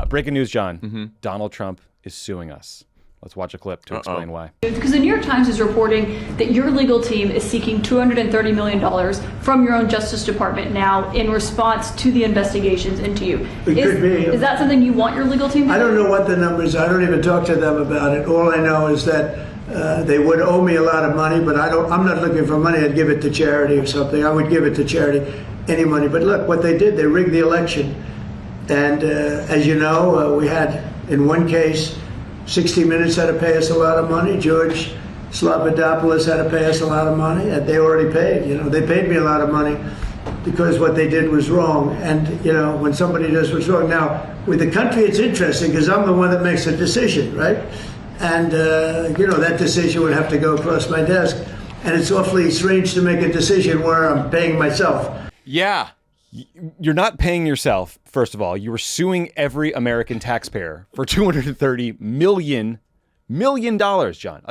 Breaking news, John. Donald Trump is suing us. Let's watch a clip to explain why. Because the New York Times is reporting that your legal team is seeking $230 million from your own Justice Department now in response to the investigations into you. Is that something you want your legal team to do? I don't know what the numbers are. I don't even talk to them about it. All I know is that they would owe me a lot of money, but I'm not looking for money. I'd give it to charity or something. I would give it to charity, any money. But look, what they did, they rigged the election. And as you know, we had, in one case, 60 Minutes had to pay us a lot of money. George Slobodanopoulos had to pay us a lot of money, and they already paid. They paid me a lot of money because what they did was wrong. And when somebody does what's wrong, now with the country, it's interesting because I'm the one that makes the decision, right? And that decision would have to go across my desk, and it's awfully strange to make a decision where I'm paying myself. Yeah. You're not paying yourself, first of all. You were suing every American taxpayer for $230 million, John.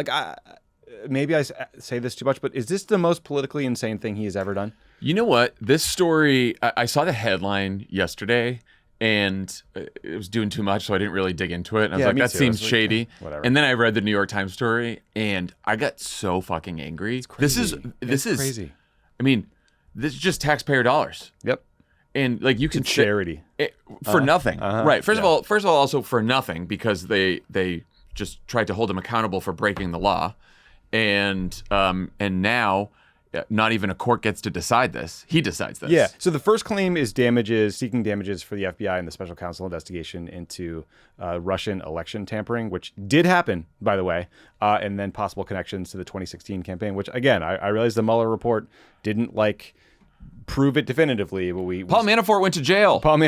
Maybe I say this too much, but is this the most politically insane thing he has ever done? You know what? This story, I saw the headline yesterday, and it was doing too much, so I didn't really dig into it. And I was like, that seems shady. Whatever. And then I read the New York Times story, and I got so fucking angry. This is crazy. I mean, this is just taxpayer dollars. Yep. And you can charity for nothing, right? First of all, also for nothing because they just tried to hold him accountable for breaking the law, and now not even a court gets to decide this. He decides this. Yeah. So the first claim is seeking damages for the FBI and the special counsel investigation into Russian election tampering, which did happen, by the way, and then possible connections to the 2016 campaign, which again, I realize the Mueller report didn't prove it definitively, but Paul Manafort went to jail. Don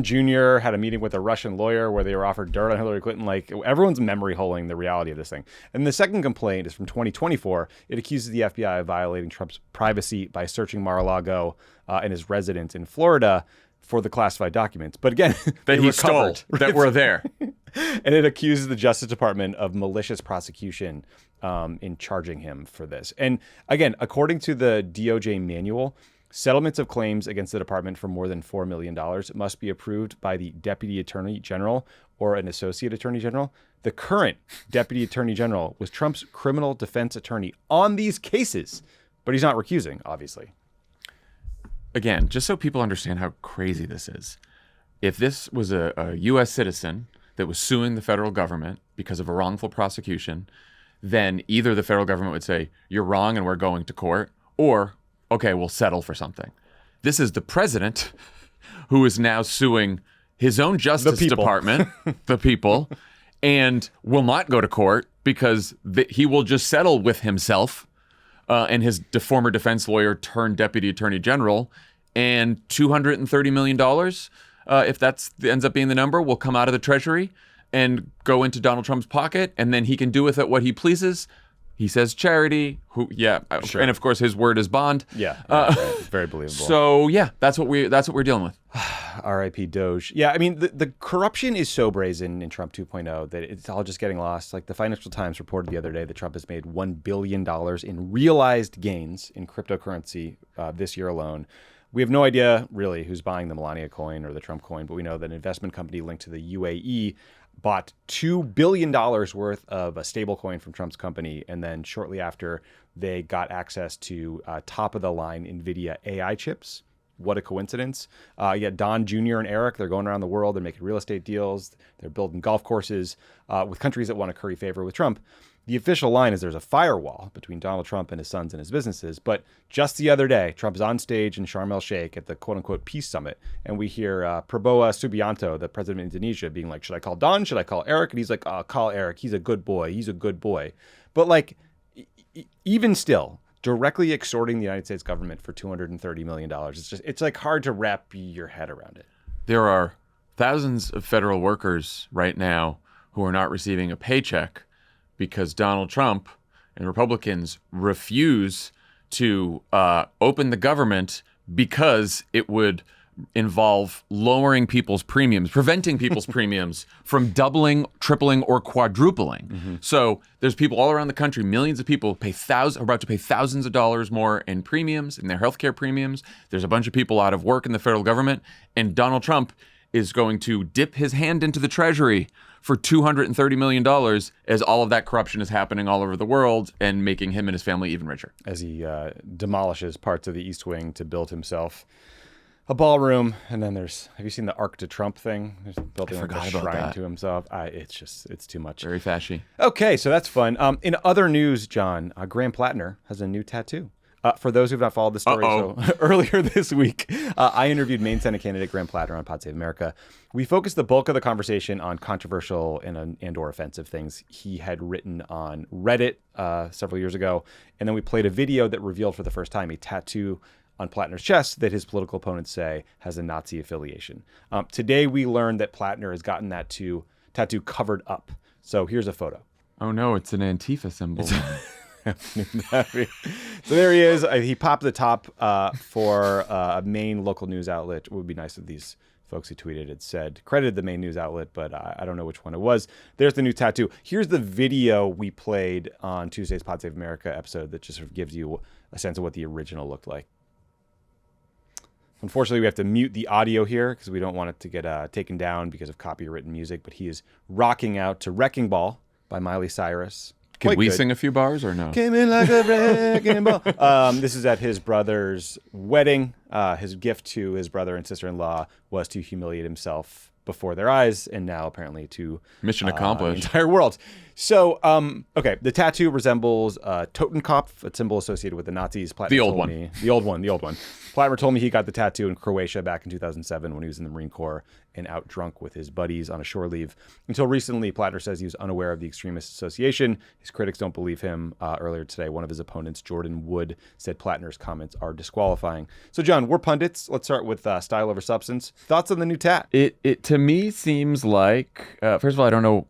Jr. had a meeting with a Russian lawyer where they were offered dirt on Hillary Clinton. Everyone's memory holing the reality of this thing. And the second complaint is from 2024. It accuses the FBI of violating Trump's privacy by searching Mar-a-Lago and his residence in Florida for the classified documents. But again, that he stole, that were there. And it accuses the Justice Department of malicious prosecution in charging him for this. And again, according to the DOJ manual, settlements of claims against the department for more than $4 million must be approved by the Deputy Attorney General or an Associate Attorney General. The current Deputy Attorney General was Trump's criminal defense attorney on these cases, but he's not recusing, obviously. Again, just so people understand how crazy this is, if this was a U.S. citizen that was suing the federal government because of a wrongful prosecution, then either the federal government would say, you're wrong and we're going to court, or, okay, we'll settle for something. This is the president who is now suing his own Justice Department, the people, and will not go to court because he will just settle with himself and his former defense lawyer turned Deputy Attorney General, and $230 million, if that ends up being the number, will come out of the Treasury and go into Donald Trump's pocket, and then he can do with it what he pleases. He says charity, sure. And of course his word is bond. Yeah, right. Very believable. So yeah, that's what we're dealing with. R.I.P. Doge. Yeah, I mean the corruption is so brazen in Trump 2.0 that it's all just getting lost. The Financial Times reported the other day that Trump has made $1 billion in realized gains in cryptocurrency this year alone. We have no idea really who's buying the Melania coin or the Trump coin, but we know that an investment company linked to the UAE bought $2 billion worth of a stable coin from Trump's company. And then shortly after, they got access to top-of-the-line NVIDIA AI chips. What a coincidence. Don Jr. and Eric, they're going around the world. They're making real estate deals. They're building golf courses with countries that want to curry favor with Trump. The official line is there's a firewall between Donald Trump and his sons and his businesses. But just the other day, Trump's on stage in Sharm el-Sheikh at the quote-unquote peace summit. And we hear Prabowo Subianto, the president of Indonesia, being like, should I call Don? Should I call Eric? And he's like, call Eric. He's a good boy. He's a good boy. But even still, directly extorting the United States government for $230 million. It's hard to wrap your head around it. There are thousands of federal workers right now who are not receiving a paycheck because Donald Trump and Republicans refuse to open the government because it would involve lowering people's premiums, preventing people's premiums from doubling, tripling, or quadrupling. Mm-hmm. So there's people all around the country, millions of people are about to pay thousands of dollars more in premiums, in their healthcare premiums. There's a bunch of people out of work in the federal government, and Donald Trump is going to dip his hand into the treasury for $230 million as all of that corruption is happening all over the world and making him and his family even richer. As he demolishes parts of the East Wing to build himself a ballroom. And then have you seen the Arc to Trump thing? There's building like a shrine to himself. It's too much. Very fashy. Okay, so that's fun. In other news, John, Graham Platner has a new tattoo. For those who have not followed the story, so earlier this week, I interviewed Maine Senate candidate Graham Platner on Pod Save America. We focused the bulk of the conversation on controversial and/or offensive things he had written on Reddit several years ago, and then we played a video that revealed for the first time a tattoo on Platner's chest that his political opponents say has a Nazi affiliation. Today, we learned that Platner has gotten that tattoo covered up. So here's a photo. Oh no, it's an Antifa symbol. So there he is. He popped the top for a Maine local news outlet. It would be nice if these folks who tweeted it credited the Maine news outlet, but I don't know which one it was. There's the new tattoo. Here's the video we played on Tuesday's Pod Save America episode that just sort of gives you a sense of what the original looked like. Unfortunately, we have to mute the audio here because we don't want it to get taken down because of copywritten music, but he is rocking out to Wrecking Ball by Miley Cyrus. Can we sing a few bars or no? Came in like a wrecking ball. This is at his brother's wedding. His gift to his brother and sister-in-law was to humiliate himself before their eyes, and now apparently to mission accomplished. The entire world. So, okay, the tattoo resembles Totenkopf, a symbol associated with the Nazis. Platner the old one. Platner told me he got the tattoo in Croatia back in 2007 when he was in the Marine Corps and out drunk with his buddies on a shore leave. Until recently, Platner says he was unaware of the extremist association. His critics don't believe him. Earlier today, one of his opponents, Jordan Wood, said Platner's comments are disqualifying. So, John, we're pundits. Let's start with style over substance. Thoughts on the new tat? It to me seems like, first of all, I don't know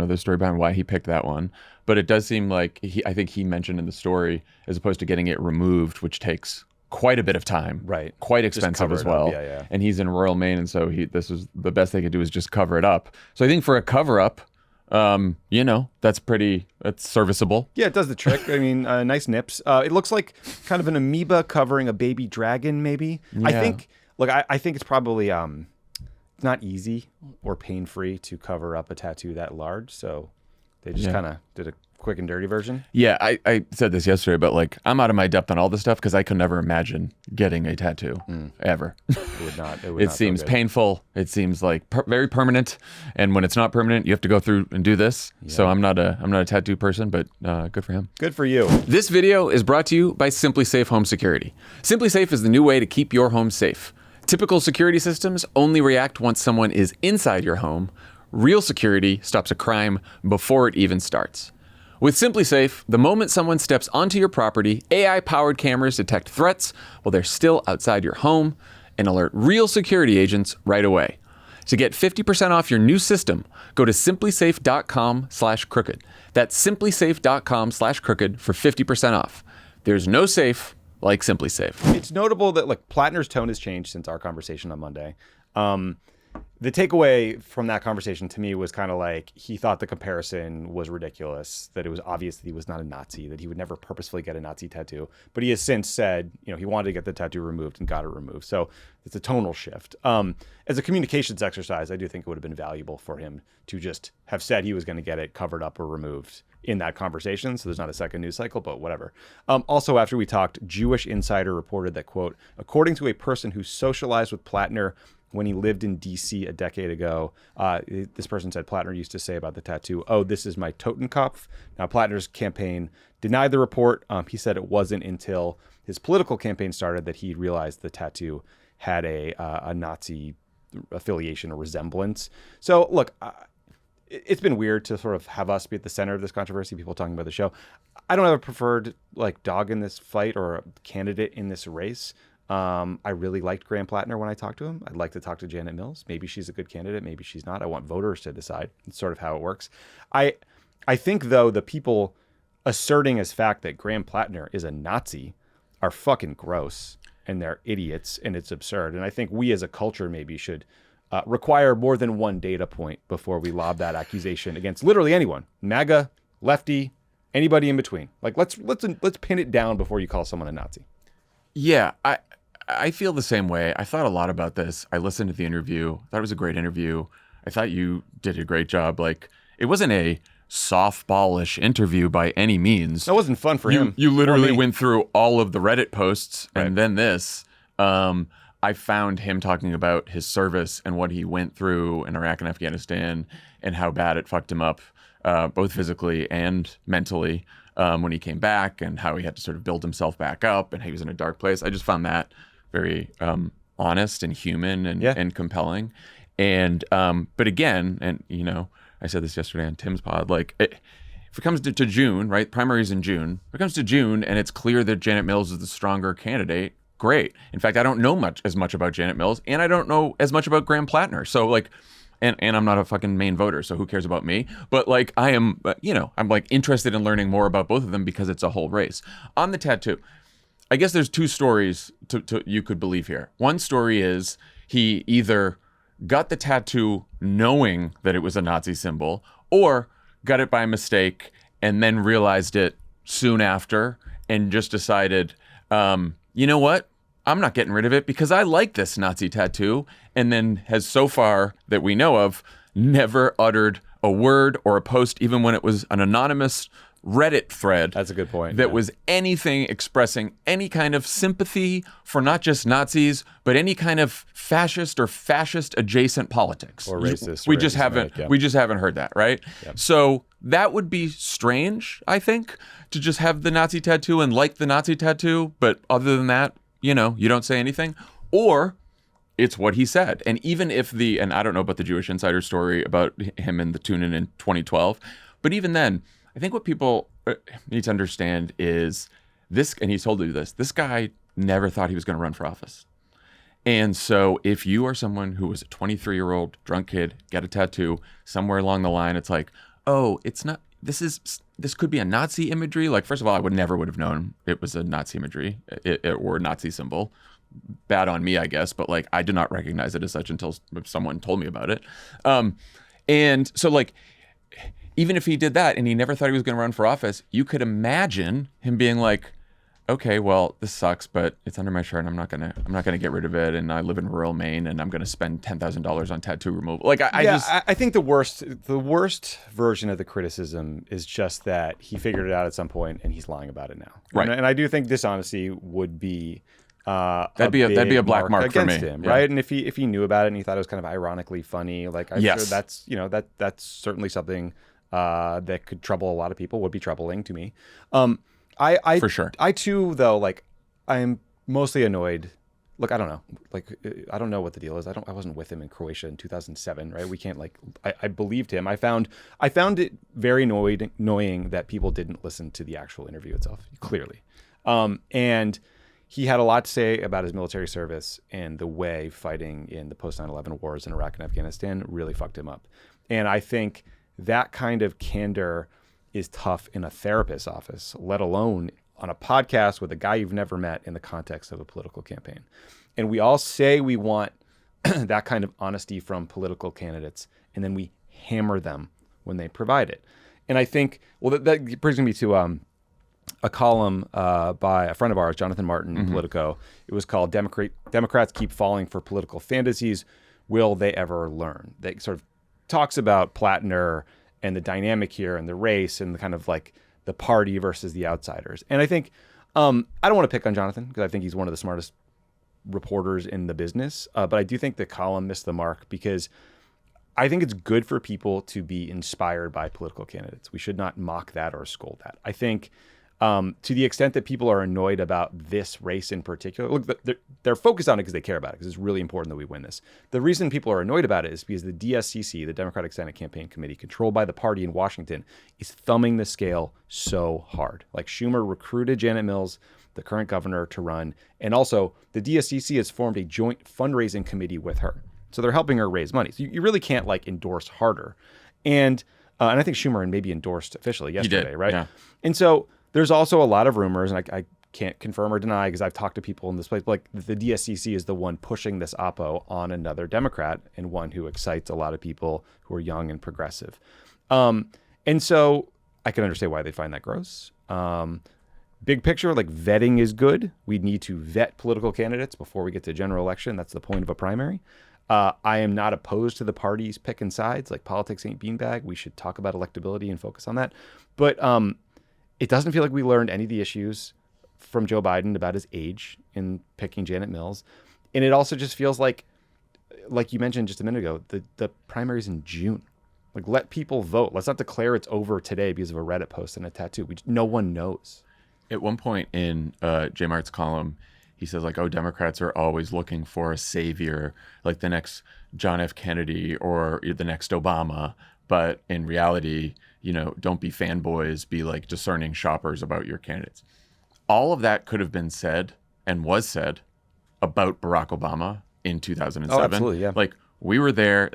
the story behind why he picked that one, but it does seem like I think he mentioned in the story, as opposed to getting it removed, which takes quite a bit of time, right? Quite expensive as well. Yeah. And he's in rural Maine, and so this was the best they could do is just cover it up. So I think for a cover up, that's serviceable. Yeah, it does the trick. I mean, nice nips. It looks like kind of an amoeba covering a baby dragon, maybe. Yeah. I think it's probably not easy or pain-free to cover up a tattoo that large, so they just kind of did a quick and dirty version. Yeah, I said this yesterday, but I'm out of my depth on all this stuff because I could never imagine getting a tattoo ever. It would not. It seems painful. It seems like very permanent, and when it's not permanent, you have to go through and do this. Yeah. So I'm not a tattoo person, but good for him. Good for you. This video is brought to you by Simply Safe Home Security. Simply Safe is the new way to keep your home safe. Typical security systems only react once someone is inside your home. Real security stops a crime before it even starts. With Simply Safe, the moment someone steps onto your property, AI-powered cameras detect threats while they're still outside your home and alert real security agents right away. To get 50% off your new system, go to simplysafe.com/crooked. That's simplysafe.com/crooked for 50% off. There's no safe like Simply Safe. It's notable that Platner's tone has changed since our conversation on Monday. The takeaway from that conversation to me was kind of like he thought the comparison was ridiculous, that it was obvious that he was not a Nazi, that he would never purposefully get a Nazi tattoo. But he has since said, he wanted to get the tattoo removed and got it removed. So it's a tonal shift. As a communications exercise, I do think it would have been valuable for him to just have said he was going to get it covered up or removed in that conversation. So there's not a second news cycle, but whatever. Also, after we talked, Jewish Insider reported that, quote, according to a person who socialized with Platner when he lived in D.C. a decade ago, this person said Platner used to say about the tattoo, "Oh, this is my Totenkopf." Now, Platner's campaign denied the report. He said it wasn't until his political campaign started that he realized the tattoo had a Nazi affiliation or resemblance. So, look, it's been weird to sort of have us be at the center of this controversy, people talking about the show. I don't have a preferred dog in this fight or a candidate in this race. I really liked Graham Platner when I talked to him. I'd like to talk to Janet Mills. Maybe she's a good candidate. Maybe she's not. I want voters to decide. It's sort of how it works. I think, though, the people asserting as fact that Graham Platner is a Nazi are fucking gross, and they're idiots, and it's absurd. And I think we as a culture maybe should require more than one data point before we lob that accusation against literally anyone. MAGA, lefty, anybody in between. Let's pin it down before you call someone a Nazi. Yeah, I feel the same way. I thought a lot about this. I listened to the interview. I thought it was a great interview. I thought you did a great job. Like, it wasn't a softballish interview by any means. That wasn't fun for him. You literally went through all of the Reddit posts and Right. then this. I found him talking about his service and what he went through in Iraq and Afghanistan and how bad it fucked him up, both physically and mentally, when he came back, and how he had to sort of build himself back up and he was in a dark place. I just found that very honest and human and compelling. And but again, and you know, I said this yesterday on Tim's pod, like if it comes to June, right? Primaries in June. If it comes to June and it's clear that Janet Mills is the stronger candidate, great. In fact, I don't know as much about Janet Mills, and I don't know as much about Graham Platner. So like, and I'm not a fucking Maine voter, so who cares about me? But like, I am, you know, I'm like interested in learning more about both of them because it's a whole race. On the tattoo, I guess there's two stories to you could believe here. One story is he either got the tattoo knowing that it was a Nazi symbol, or got it by mistake and then realized it soon after and just decided, you know what? I'm not getting rid of it because I like this Nazi tattoo, and then has so far that we know of never uttered a word or a post, even when it was an anonymous Reddit thread. That's a good point. That was anything expressing any kind of sympathy for not just Nazis, but any kind of fascist or fascist adjacent politics. Or racist. We or just haven't. anti-Semitic, yeah. We just haven't heard that, right? Yep. So that would be strange, I think, to just have the Nazi tattoo and like the Nazi tattoo, but other than that, you know, you don't say anything. Or it's what he said. And even if and I don't know about the Jewish Insider story about him and the tune-in 2012, but even then, I think what people need to understand is this, and he's told you this guy never thought he was going to run for office. And so if you are someone who was a 23-year-old drunk kid, get a tattoo, somewhere along the line, it's like, oh, it's not, this could be a Nazi imagery. Like, first of all, I would have known it was a Nazi imagery or a Nazi symbol. Bad on me, I guess, but like, I did not recognize it as such until someone told me about it. And so like, even if he did that and he never thought he was going to run for office, you could imagine him being like, okay, well, this sucks, but it's under my shirt and I'm not gonna get rid of it. And I live in rural Maine and I'm going to spend $10,000 on tattoo removal. Like I think the worst version of the criticism is just that he figured it out at some point and he's lying about it now. Right. And I do think dishonesty would be that'd be a black mark for me. against him, Yeah. right? And if he knew about it and he thought it was kind of ironically funny, like I'm Yes. sure that's, you know, that's certainly something that could trouble a lot of people, would be troubling to me. I For sure. I too, though, like, I'm mostly annoyed. Look, I don't know. Like, I don't know what the deal is. I wasn't with him in Croatia in 2007, right? We can't, like, I believed him. I found it very annoying that people didn't listen to the actual interview itself, clearly. And he had a lot to say about his military service and the way fighting in the post 9/11 wars in Iraq and Afghanistan really fucked him up. And I think that kind of candor is tough in a therapist's office, let alone on a podcast with a guy you've never met in the context of a political campaign. And we all say we want that kind of honesty from political candidates, and then we hammer them when they provide it. And I think, well, that brings me to a column by a friend of ours, Jonathan Martin, in Politico. It was called Democrats Keep Falling for Political Fantasies. Will They Ever Learn? That sort of talks about Platner and the dynamic here and the race and the kind of like the party versus the outsiders. And I think, I don't want to pick on Jonathan because I think he's one of the smartest reporters in the business. But I do think the column missed the mark because I think it's good for people to be inspired by political candidates. We should not mock that or scold that. I think to the extent that people are annoyed about this race in particular, look, they're focused on it because they care about it, because it's really important that we win this. The reason people are annoyed about it is because the DSCC, the Democratic Senate Campaign Committee, controlled by the party in Washington, is thumbing the scale so hard. Like, Schumer recruited Janet Mills, the current governor, to run. And also, the DSCC has formed a joint fundraising committee with her. So they're helping her raise money. So you really can't, like, endorse harder. And I think Schumer maybe endorsed officially yesterday, right? Yeah. And so there's also a lot of rumors, and I can't confirm or deny because I've talked to people in this place, like the DSCC is the one pushing this oppo on another Democrat, and one who excites a lot of people who are young and progressive. And so I can understand why they find that gross. big picture, like vetting is good. We need to vet political candidates before we get to general election. That's the point of a primary. I am not opposed to the parties picking sides. Like, politics ain't beanbag. We should talk about electability and focus on that. But it doesn't feel like we learned any of the issues from Joe Biden about his age in picking Janet Mills. And it also just feels like you mentioned just a minute ago, the primary's in June. Like, let people vote. Let's not declare it's over today because of a Reddit post and a tattoo. No one knows. At one point in J Mart's column, he says, like, oh, Democrats are always looking for a savior, like the next John F. Kennedy or the next Obama. But in reality, don't be fanboys, be like discerning shoppers about your candidates. All of that could have been said and was said about Barack Obama in 2007. Oh, absolutely, yeah. Like, we were there.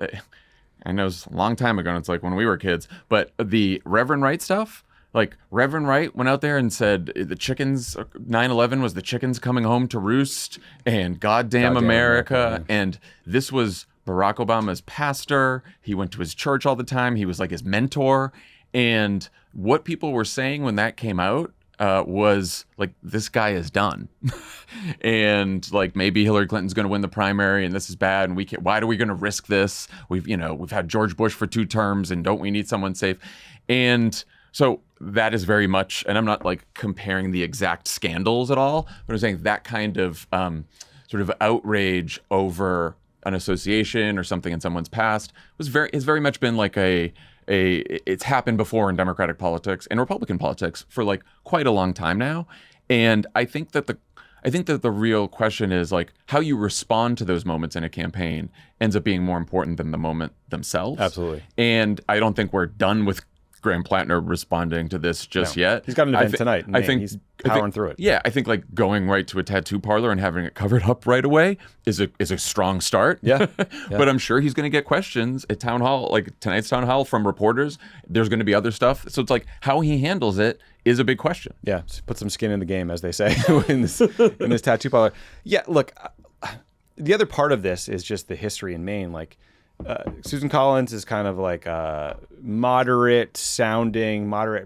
I know it's a long time ago, and it's like when we were kids. But the Reverend Wright stuff, like, Reverend Wright went out there and said the chickens, 9/11 was the chickens coming home to roost, and goddamn America. Yeah. And this was Barack Obama's pastor. He went to his church all the time. He was like his mentor. And what people were saying when that came out was like, this guy is done. And like, maybe Hillary Clinton's going to win the primary and this is bad. And why are we going to risk this? We've had George Bush for 2 terms, and don't we need someone safe? And so that is very much, and I'm not like comparing the exact scandals at all, but I'm saying that kind of sort of outrage over an association or something in someone's past has very much been like it's happened before in Democratic politics and Republican politics for like quite a long time now. And I think that the real question is like how you respond to those moments in a campaign ends up being more important than the moment themselves. Absolutely. And I don't think we're done with Graham Platner responding to this just yet. He's got an event tonight. I think he's powering through it. Yeah, I think like going right to a tattoo parlor and having it covered up right away is a strong start. Yeah. But I'm sure he's going to get questions at town hall, like tonight's town hall, from reporters. There's going to be other stuff. So it's like how he handles it is a big question. Yeah, put some skin in the game, as they say, in this tattoo parlor. Yeah, look, the other part of this is just the history in Maine. Like, Susan Collins is kind of like a moderate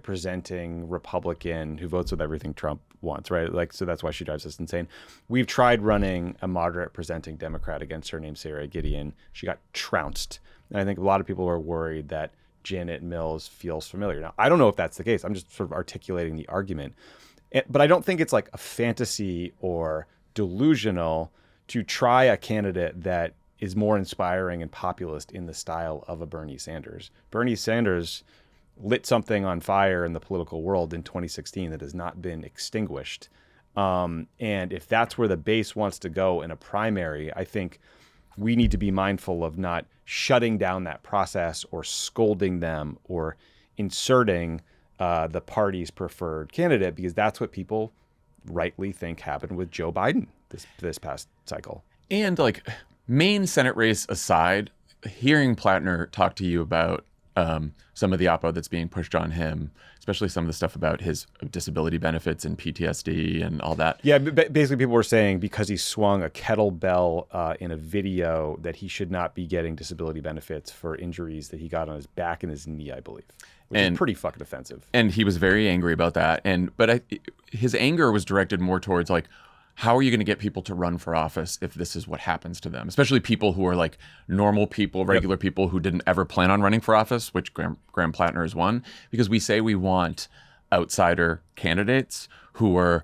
presenting Republican who votes with everything Trump wants, right? Like, so that's why she drives us insane. We've tried running a moderate presenting Democrat against her named Sarah Gideon. She got trounced. And I think a lot of people are worried that Janet Mills feels familiar. Now, I don't know if that's the case. I'm just sort of articulating the argument. But I don't think it's like a fantasy or delusional to try a candidate that is more inspiring and populist in the style of a Bernie Sanders. Bernie Sanders lit something on fire in the political world in 2016 that has not been extinguished. And if that's where the base wants to go in a primary, I think we need to be mindful of not shutting down that process or scolding them or inserting the party's preferred candidate, because that's what people rightly think happened with Joe Biden this past cycle. And like, Maine Senate race aside, hearing Platner talk to you about some of the oppo that's being pushed on him, especially some of the stuff about his disability benefits and PTSD and all that. Yeah, basically people were saying because he swung a kettlebell in a video that he should not be getting disability benefits for injuries that he got on his back and his knee, I believe. Which is pretty fucking offensive. And he was very angry about that. But his anger was directed more towards like, how are you going to get people to run for office if this is what happens to them? Especially people who are like normal people, regular people who didn't ever plan on running for office, which Graham Platner is one, because we say we want outsider candidates who are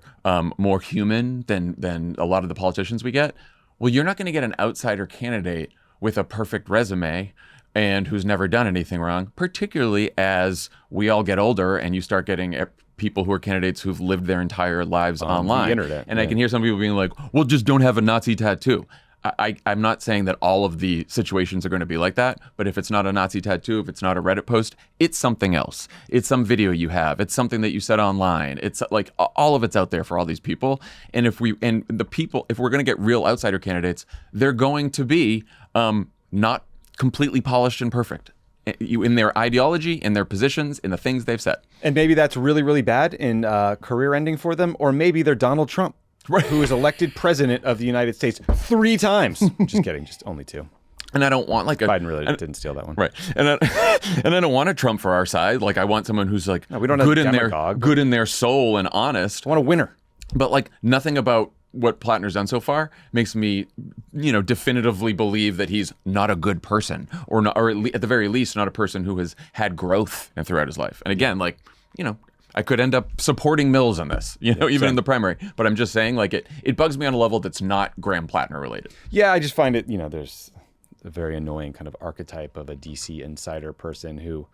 more human than a lot of the politicians we get. Well, you're not going to get an outsider candidate with a perfect resume and who's never done anything wrong, particularly as we all get older and you start getting people who are candidates who've lived their entire lives online. The internet. And I can hear some people being like, well, just don't have a Nazi tattoo. I'm not saying that all of the situations are going to be like that, but if it's not a Nazi tattoo, if it's not a Reddit post, it's something else. It's some video you have. It's something that you said online. It's like all of it's out there for all these people. And if we're going to get real outsider candidates, they're going to be not completely polished and perfect in their ideology, in their positions, in the things they've said. And maybe that's really, really bad in career ending for them, or maybe they're Donald Trump, who is elected president of the United States 3 times. Just kidding, just only 2. And I don't want like a Biden really didn't steal that one. Right. And I don't want a Trump for our side. Like I want someone who's like we don't have good a in demagogue, good in their soul and honest. I want a winner. But like nothing about what Platner's done so far makes me, definitively believe that he's not a good person, or not, or at the very least, not a person who has had growth throughout his life. And again, like, I could end up supporting Mills on this, even in the primary. But I'm just saying, like, it bugs me on a level that's not Graham Platner related. Yeah, I just find it, there's a very annoying kind of archetype of a DC insider person who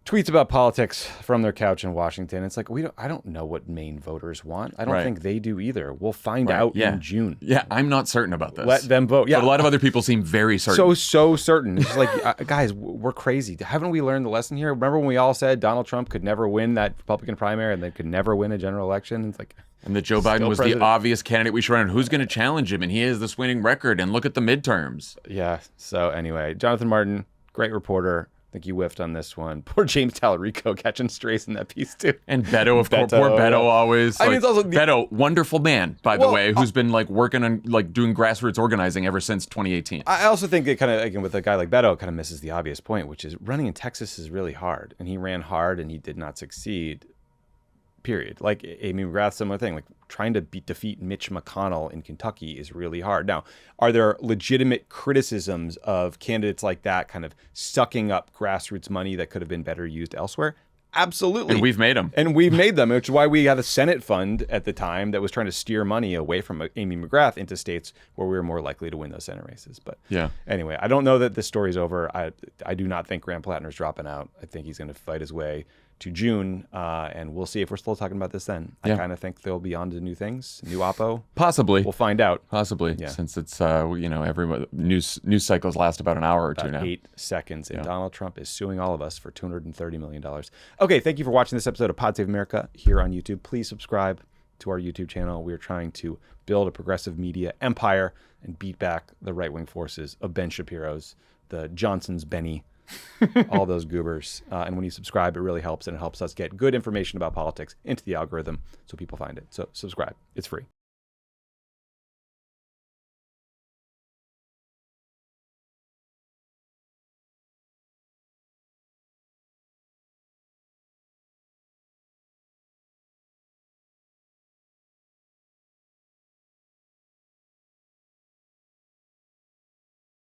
tweets about politics from their couch in Washington. It's like, I don't know what Maine voters want. I don't think they do either. We'll find out in June. Yeah, I'm not certain about this. Let them vote. Yeah, but a lot of other people seem very certain. So certain. It's just like, guys, we're crazy. Haven't we learned the lesson here? Remember when we all said Donald Trump could never win that Republican primary and they could never win a general election? It's like, and that Joe Biden was the obvious candidate we should run. Who's going to challenge him? And he has this winning record. And look at the midterms. Yeah. So anyway, Jonathan Martin, great reporter. I think you whiffed on this one. Poor James Tallarico catching strays in that piece too. And Beto, of course, poor Beto always. I mean, it's also Beto, wonderful man, by the way, who's been like working on like doing grassroots organizing ever since 2018. I also think it kind of, again, with a guy like Beto, kind of misses the obvious point, which is running in Texas is really hard, and he ran hard and he did not succeed. Period. Like Amy McGrath, similar thing. Like trying to defeat Mitch McConnell in Kentucky is really hard. Now, are there legitimate criticisms of candidates like that kind of sucking up grassroots money that could have been better used elsewhere? Absolutely. And we've made them. And we've made them, which is why we had a Senate fund at the time that was trying to steer money away from Amy McGrath into states where we were more likely to win those Senate races. But anyway, I don't know that this story's over. I do not think Graham Platner's dropping out. I think he's going to fight his way to June, and we'll see if we're still talking about this then. I kind of think they'll be on to new things, new oppo. Possibly. We'll find out. Possibly, since it's, every news cycles last about an hour or two now. 8 seconds, and Donald Trump is suing all of us for $230 million. Okay, thank you for watching this episode of Pod Save America here on YouTube. Please subscribe to our YouTube channel. We're trying to build a progressive media empire and beat back the right-wing forces of Ben Shapiro's, the Johnson's Benny, all those goobers. And when you subscribe, it really helps, and it helps us get good information about politics into the algorithm so people find it. So subscribe. It's free.